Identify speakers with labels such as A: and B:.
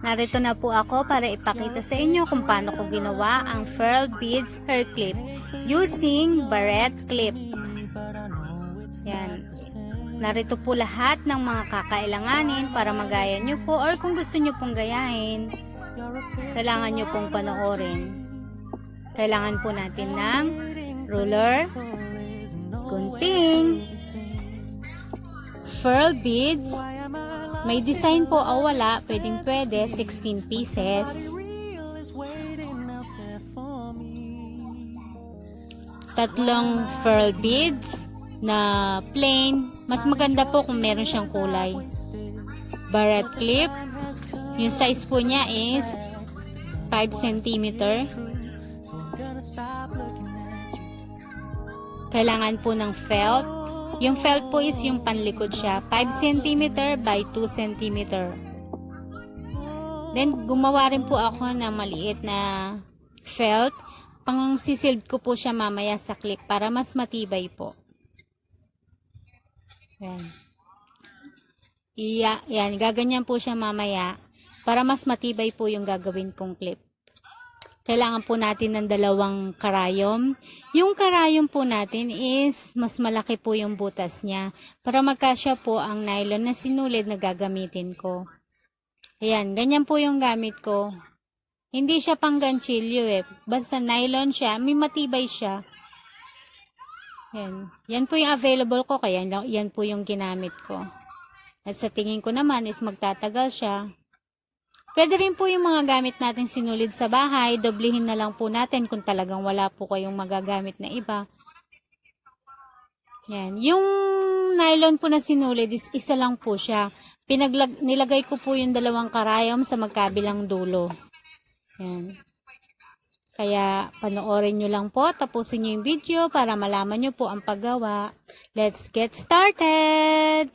A: Narito na po ako para ipakita sa inyo kung paano ko ginawa ang pearl beads hair clip using barrette clip. Yan. Narito po lahat ng mga kakailanganin para magaya nyo po, or kung gusto nyo pong gayahin, kailangan nyo pong panoorin. Kailangan po natin ng ruler, gunting, pearl beads. May design po o wala, pwedeng pwede, 16 pieces. Tatlong pearl beads na plain. Mas maganda po kung meron siyang kulay. Barrette clip. Yung size po niya is 5 cm. Kailangan po ng felt. Yung felt po is yung panlikod siya. 5 cm by 2 cm. Then, gumawa rin po ako ng maliit na felt. Pang sisild ko po siya mamaya sa clip para mas matibay po. Yan. Yan, gaganyan po siya mamaya para mas matibay po yung gagawin kong clip. Kailangan po natin ng dalawang karayom. Yung karayom po natin is mas malaki po yung butas niya para magkasya po ang nylon na sinulid na gagamitin ko. Ayan, ganyan po yung gamit ko. Hindi siya pang ganchilyo eh. Basta nylon siya, may matibay siya. Yan. Yan po yung available ko, kaya yan po yung ginamit ko. At sa tingin ko naman is magtatagal siya. Pwede rin po yung mga gamit natin sinulid sa bahay, doblihin na lang po natin kung talagang wala po kayong magagamit na iba. Yan. Yung nylon po na sinulid is isa lang po siya. Nilagay ko po yung dalawang karayom sa magkabilang dulo. Yan. Kaya panoorin nyo lang po, tapusin nyo yung video para malaman nyo po ang paggawa. Let's get started!